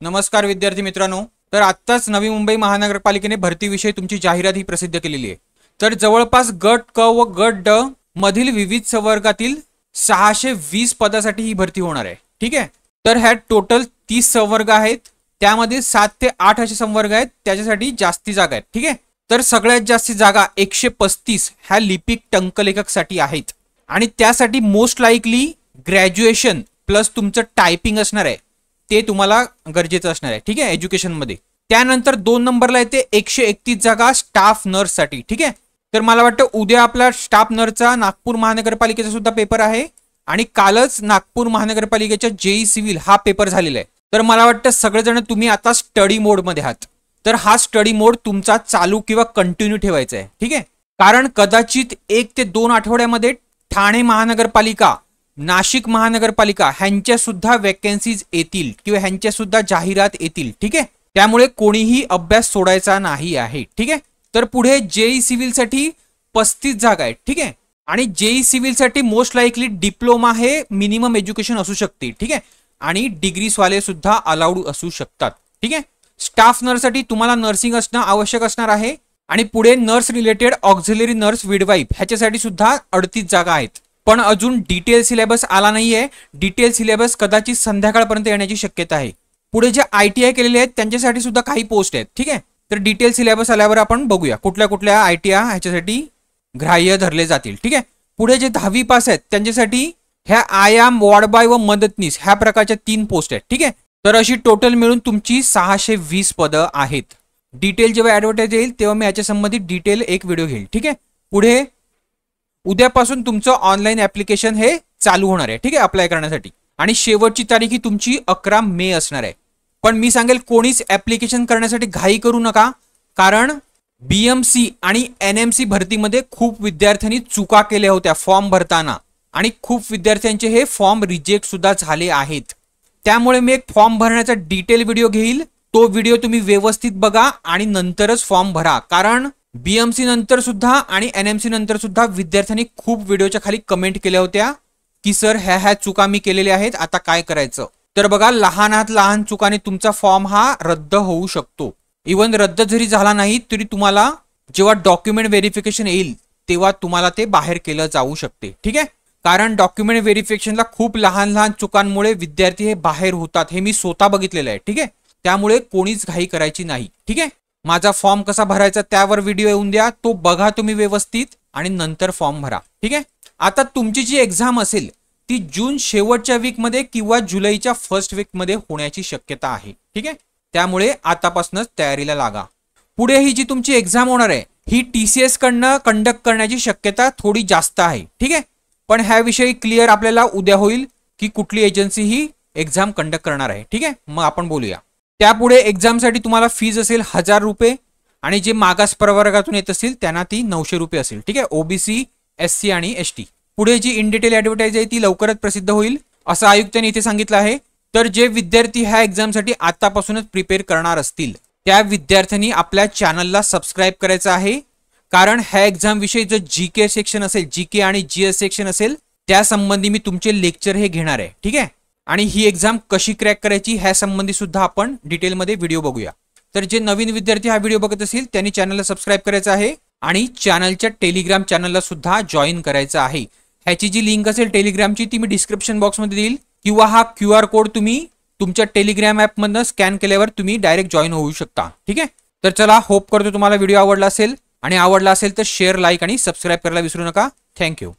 नमस्कार विद्यार्थी मित्रांनो, तर आत्ताच नवी मुंबई महानगरपालिकेने भरतीविषयी तुमची जाहिरात ही प्रसिद्ध केलेली आहे। तर जवळपास गट क व गट ड मधील विविध संवर्गातील 620 पदासाठी ही भरती होणार आहे। ठीक आहे, तर ह्या टोटल 30 संवर्ग आहेत, त्यामध्ये 7 ते 8 असे संवर्ग आहेत, त्याच्यासाठी जास्ती जागा आहेत। ठीक आहे, तर सगळ्यात जास्ती जागा 135 ह्या लिपिक टंकलेखकसाठी आहेत आणि त्यासाठी मोस्ट लाइकली ग्रॅज्युएशन प्लस तुमचं टायपिंग असणार आहे, ते तुम्हाला गरजेचं असणार आहे। ठीक आहे, एज्युकेशन मध्ये। त्यानंतर 2 नंबरला येते 131 जागा स्टाफ नर्स साठी। ठीक आहे, तर मला वाटतं उद्या आपला स्टाफ नर्सचा नागपूर महानगरपालिकेचा सुद्धा पेपर आहे आणि कालच नागपूर महानगरपालिकेच्या जेई सिव्हिल हा पेपर झालेला आहे। तर मला वाटतं सगळेजण तुम्ही आता स्टडी मोड मध्ये आहात, तर हा स्टडी मोड तुमचा चालू किंवा कंटिन्यू ठेवायचा आहे। ठीक आहे, कारण कदाचित 1 ते 2 आठवड्यामध्ये ठाणे महानगरपालिका, नाशिक महानगरपालिका ह्यांच्या सुद्धा वॅकन्सीज येतील किंवा ह्यांच्या सुद्धा जाहिरात येतील। ठीक आहे, त्यामुळे कोणीही अभ्यास सोडायचा नाही आहे। ठीक आहे, तर पुढे जेई सिव्हिल साठी 35 जागा आहेत। ठीक आहे, आणि जेई सिव्हिल साठी मोस्ट लाइकली डिप्लोमा हे मिनिमम एज्युकेशन असू शकते। ठीक आहे, आणि डिग्रीज वाले सुद्धा अलाउड असू शकतात। ठीक आहे, स्टाफ नर्स साठी तुम्हाला नर्सिंग असणं आवश्यक असणार आहे आणि पुढे नर्स रिलेटेड ऑक्झिलरी नर्स विडवाईफ ह्याच्यासाठी सुद्धा 38 जागा आहेत, पण अजून डिटेल सिलेबस आला नाहीये। डिटेल सिलेबस कदाचित संध्याकाळपर्यंत येण्याची शक्यता आहे। पुढे जे ITI केलेले आहेत त्यांच्यासाठी सुद्धा काही पोस्ट आहेत। ठीक आहे, तर डिटेल सिलेबस आल्यावर आपण बघूया कुठल्या कुठल्या ITI ह्याच्यासाठी ग्राह्य धरले जातील। ठीक आहे, पुढे जे 10वी पास आहेत त्यांच्यासाठी ह्या आयाम, वॉर्ड बॉय व मदतनीस ह्या प्रकारच्या 3 पोस्ट आहेत। ठीक आहे, तर अशी टोटल मिळून तुमची 620 पदं आहेत। डिटेल जेव्हा ऍडव्हर्टाइज येईल तेव्हा मी याच्या संबंधित डिटेल एक व्हिडिओ घेईल। ठीक आहे, पुढे उद्यापासून तुमचं ऑनलाईन ऍप्लिकेशन हे चालू होणार आहे। ठीक आहे, अप्लाय करण्यासाठी, आणि शेवटची तारीख ही तुमची 11 मे असणार आहे। पण मी सांगेल कोणीच ऍप्लिकेशन करण्यासाठी घाई करू नका, कारण BMC आणि NMC भरतीमध्ये खूप विद्यार्थ्यांनी चुका केल्या होत्या फॉर्म भरताना आणि खूप विद्यार्थ्यांचे हे फॉर्म रिजेक्ट सुद्धा झाले आहेत। त्यामुळे मी एक फॉर्म भरण्याचा डिटेल व्हिडिओ घेईल, तो व्हिडिओ तुम्ही व्यवस्थित बघा आणि नंतरच फॉर्म भरा, कारण BMC नंतर सुद्धा आणि NMC नंतर सुद्धा विद्यार्थ्यांनी खूप व्हिडिओच्या खाली कमेंट केल्या होत्या की सर ह्या चुका मी केलेल्या आहेत, आता काय करायचं। तर बघा, लहानात लहान चुकाने तुमचा फॉर्म हा रद्द होऊ शकतो। इवन रद्द जरी झाला नाही तरी तुम्हाला जेव्हा डॉक्युमेंट व्हेरिफिकेशन येईल तेव्हा तुम्हाला ते बाहेर केलं जाऊ शकते। ठीक आहे, कारण डॉक्युमेंट व्हेरिफिकेशनला खूप लहान लहान चुकांमुळे विद्यार्थी हे बाहेर होतात, हे मी स्वतः बघितलेलं आहे। ठीक आहे, त्यामुळे कोणीच घाई करायची नाही। ठीक आहे, माझा फॉर्म कसा भरायचा त्यावर व्हिडिओ येऊन द्या, तो बघा तुम्ही व्यवस्थित आणि नंतर फॉर्म भरा। ठीक आहे, आता तुमची जी एक्झाम असेल ती जून शेवटच्या वीक मध्ये किंवा जुलैच्या फर्स्ट वीक मध्ये होण्याची शक्यता आहे। ठीक आहे, त्यामुळे आतापासूनच तयारीला लागा। पुढे ही जी तुमची एक्झाम होणार आहे ही TCS कडनं कंडक्ट करण्याची शक्यता थोडी जास्त आहे। ठीक आहे, पण ह्याविषयी क्लिअर आपल्याला उद्या होईल की कुठली एजन्सी ही एक्झाम कंडक्ट करणार आहे। ठीक आहे, मग आपण बोलूया। त्यापुढे एक्झामसाठी तुम्हाला फीज असेल 1000 रुपये आणि जे मागास प्रवर्गातून येत असतील त्यांना ती 900 रुपये असेल। ठीक आहे, OBC, SC आणि ST। पुढे जी इन डिटेल ऍडव्हर्टाइज आहे ती लवकरच प्रसिद्ध होईल असं आयुक्तांनी इथे सांगितलं आहे। तर जे विद्यार्थी ह्या एक्झामसाठी आतापासूनच प्रिपेअर करणार असतील त्या विद्यार्थ्यांनी आपल्या चॅनलला सबस्क्राईब करायचं आहे, कारण ह्या एक्झाम विषयी जो GK सेक्शन असेल, GK आणि GS सेक्शन असेल त्या संबंधी मी तुमचे लेक्चर हे घेणार आहे। ठीक आहे, आणि ही एक्झाम कशी क्रॅक करायची ह्या संबंधी सुद्धा आपण डिटेलमध्ये व्हिडिओ बघूया। तर जे नवीन विद्यार्थी हा व्हिडिओ बघत असतील त्यांनी चॅनलला सबस्क्राईब करायचं आहे आणि चॅनलच्या टेलिग्राम चॅनलला सुद्धा जॉईन करायचं आहे। ह्याची जी लिंक असेल टेलिग्रामची ती मी डिस्क्रिप्शन बॉक्समध्ये देईल, किंवा हा QR कोड तुम्ही तुमच्या टेलिग्राम ॲपमधनं स्कॅन केल्यावर तुम्ही डायरेक्ट जॉईन होऊ शकता। ठीक आहे, तर चला, होप करतो तुम्हाला व्हिडिओ आवडला असेल, आणि आवडला असेल तर शेअर, लाईक आणि सबस्क्राईब करायला विसरू नका। थँक्यू।